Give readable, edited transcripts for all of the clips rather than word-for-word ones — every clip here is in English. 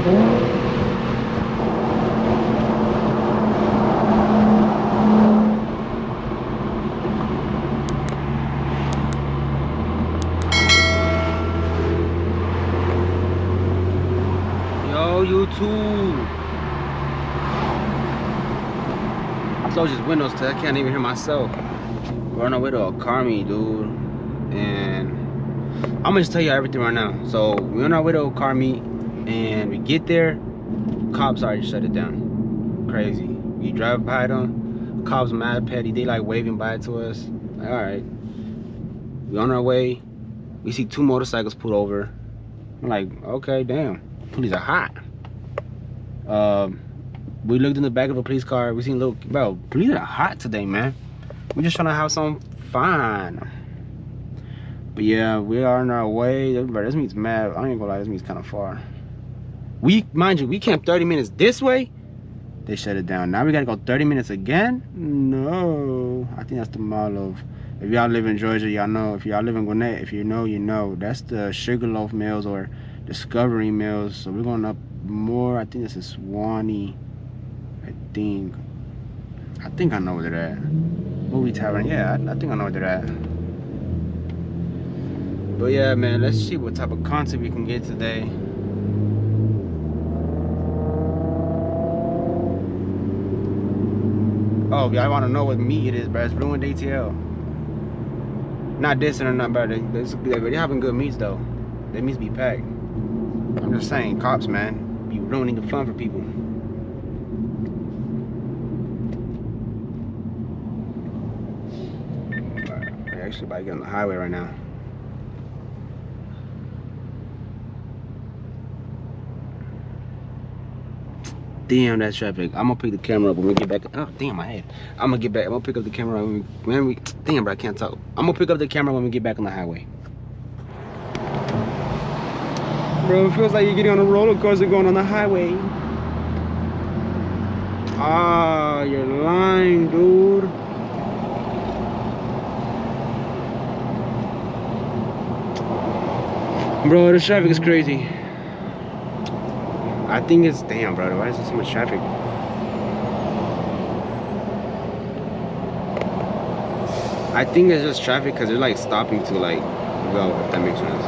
YouTube. Close his windows till I can't even hear myself. We're on our way to a Carmi, dude. And I'm gonna just tell you everything right now. So we're on our way to a Carmi and we get there, cops already shut it down. Crazy. We drive by them, cops mad petty, they like waving by to us. Like, alright. We on our way, we see 2 motorcycles pulled over. I'm like, okay, damn, police are hot. We looked in the back of a police car. We seen little, bro, police are hot today, man. We're just trying to have some fun. But yeah, we are on our way. Bro, this means mad. I ain't gonna lie, this means kind of far. Mind you, we camped 30 minutes this way. They shut it down. Now we gotta go 30 minutes again? No. I think that's the mall of, if y'all live in Georgia, y'all know. If y'all live in Gwinnett, if you know, you know. That's the Sugarloaf Mills or Discovery Mills. So we're going up more. I think this is Swanee. I think I know where they're at. Movie Tavern, yeah, I think I know where they're at. But yeah, man, let's see what type of content we can get today. Oh, if y'all want to know what meat it is, bro, it's ruined ATL. Not dissing or not, bro. They're having good meats though. They meats be packed. I'm just saying, cops, man, be ruining the fun for people. We're actually about to get on the highway right now. Damn, that traffic. I'm gonna pick the camera up when we get back. Oh, damn, my head. I'm gonna pick up the camera when we damn, bro, I can't talk. I'm gonna pick up the camera when we get back on the highway. Bro, it feels like you're getting on a roller coaster going on the highway. Ah, you're lying, dude. Bro, the traffic is crazy. I think it's, damn, bro, why is there so much traffic? I think it's just traffic because they're like stopping to like go, if that makes sense.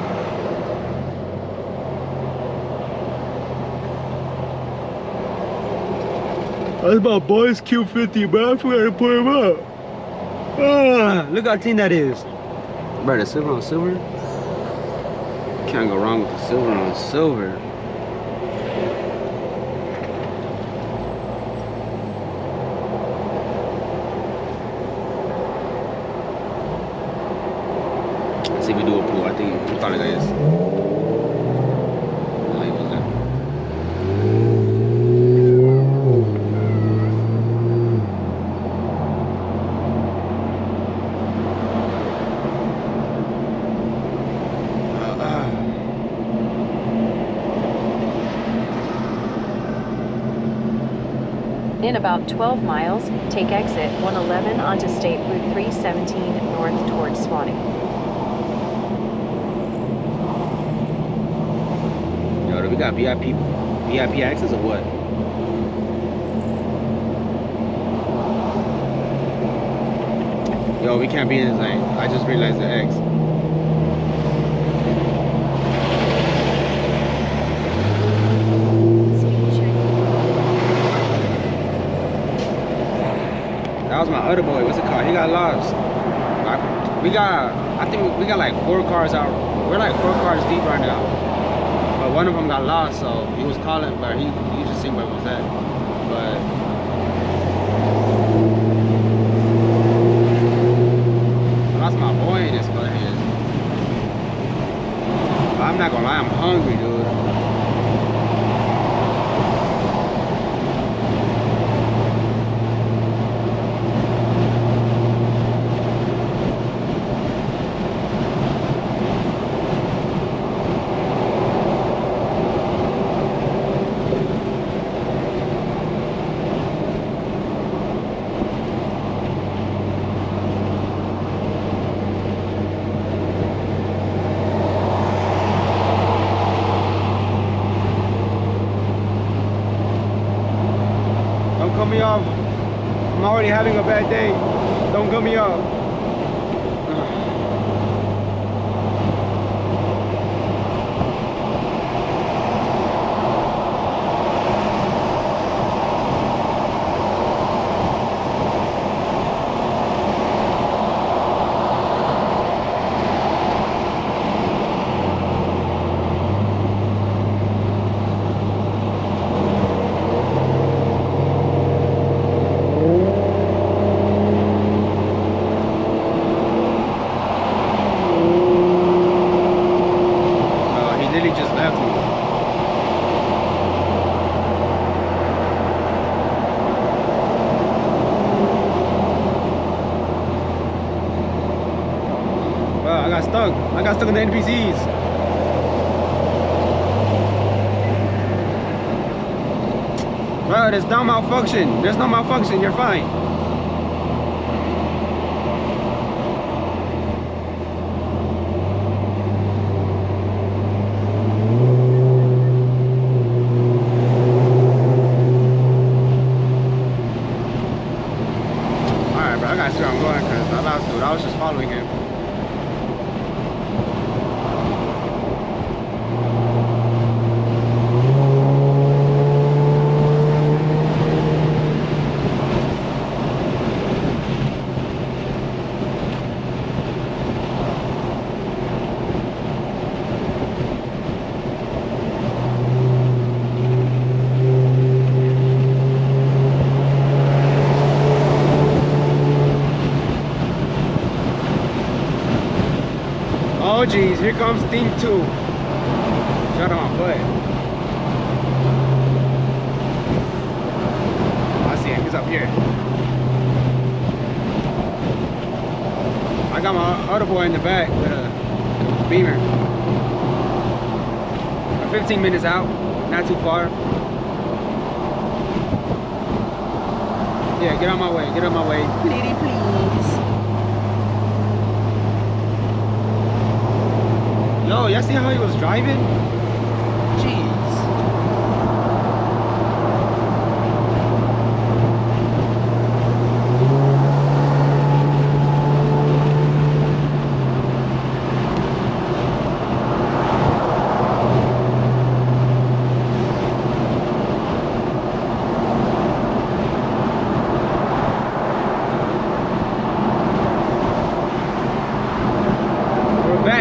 That's my boy's Q50, bro. I forgot to put him up. Ah, look how clean that is. Bro, the silver on silver. Can't go wrong with the silver on silver. Let's see if we do a pool. I think we probably got this. In about 12 miles, take exit 111 onto State Route 317 north towards Swanee. Yo, do we got VIP access or what? Yo, we can't be in this lane. I just realized the X. That was my other boy. What's it called? He got lost. I think we got like 4 cars out. We're like 4 cars deep right now. But one of them got lost, so he was calling, but he just seen where it was at. But I lost my boy in this, but I'm not gonna lie, I'm hungry, dude. cut me off. I'm already having a bad day. Don't cut me off. I got stuck in the NPCs. Bro, there's no malfunction. There's no malfunction. You're fine. Alright, bro. I gotta see where I'm going because that last dude, I was just following him. Oh geez, here comes thing 2. Shut on, butt. I see him, he's up here. I got my other boy in the back with a Beamer. 15 minutes out, not too far. Yeah, get out my way, get out my way. Please, please. Yo, y'all see how he was driving? Jeez.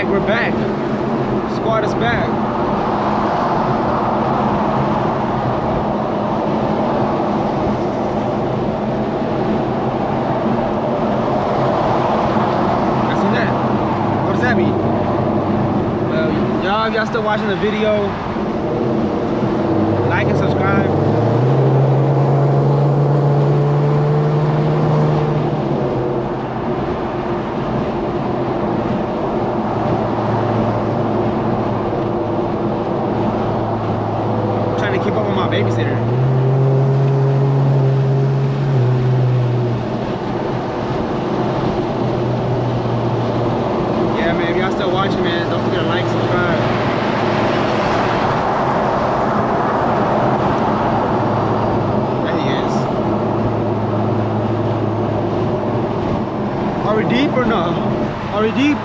We're back. Squad is back. I see that. What does that mean? Well, y'all, if y'all still watching the video, like and subscribe. Keep up with my babysitter. Yeah, man, if y'all still watching, man, don't forget to like, subscribe. There he is. Are we deep or no? Are we deep?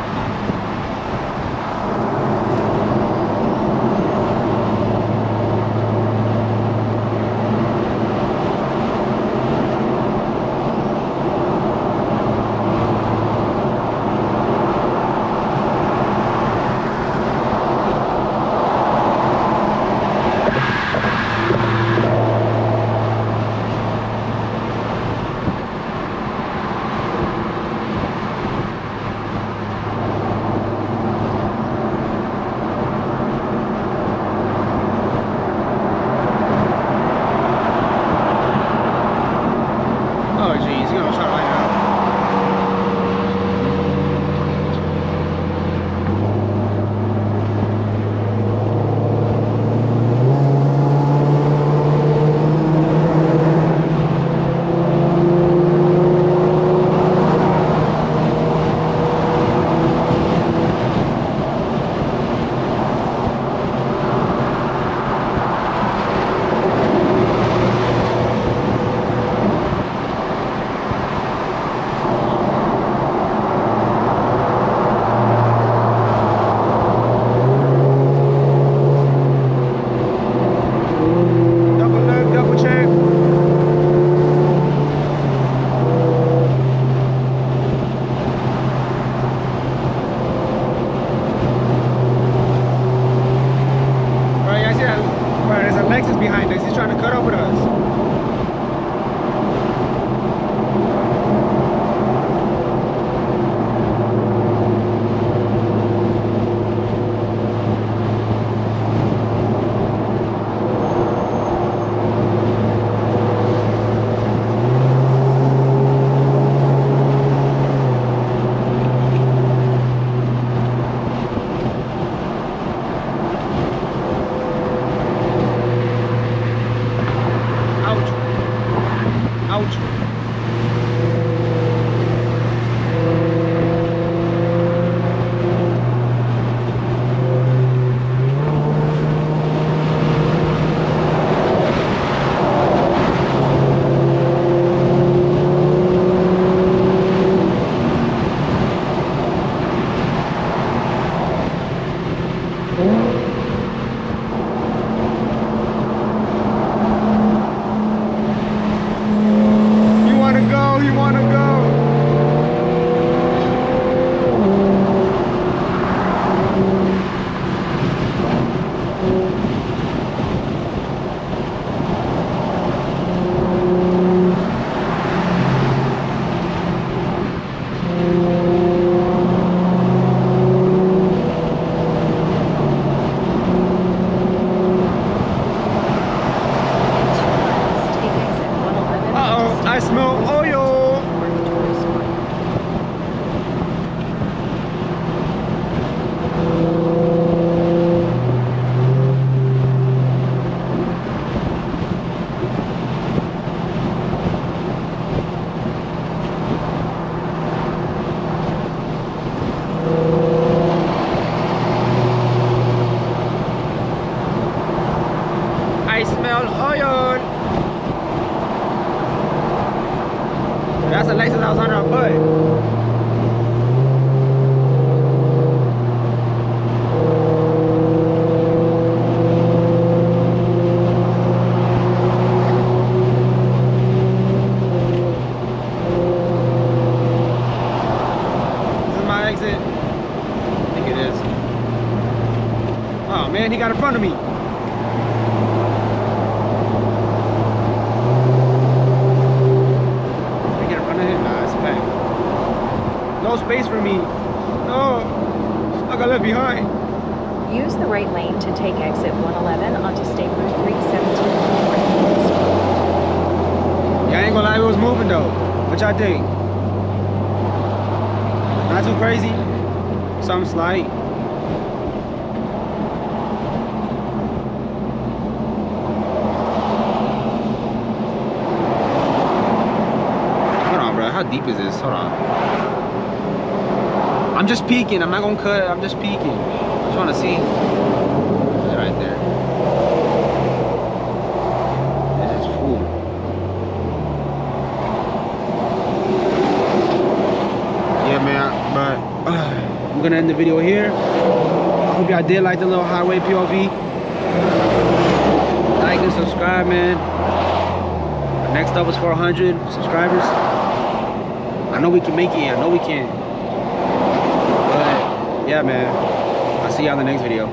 behind us. He's trying to cut up with us. That's the Lexus I was under our butt. This is my exit. I think it is. Oh man, he got in front of me. No space for me. No, I got left behind. Use the right lane to take exit 111 onto State Route 317. Yeah, I ain't gonna lie, it was moving though. What y'all think? Not too crazy? Something slight? Hold on, bro. How deep is this? Hold on. I'm just peeking. I'm not gonna cut. I'm just peeking. I just wanna see. Right there. This is full. Yeah, man. But I'm gonna end the video here. I hope y'all did like the little highway POV. Like and subscribe, man. Next up is 400 subscribers. I know we can make it. I know we can. Yeah, man. I'll see y'all in the next video.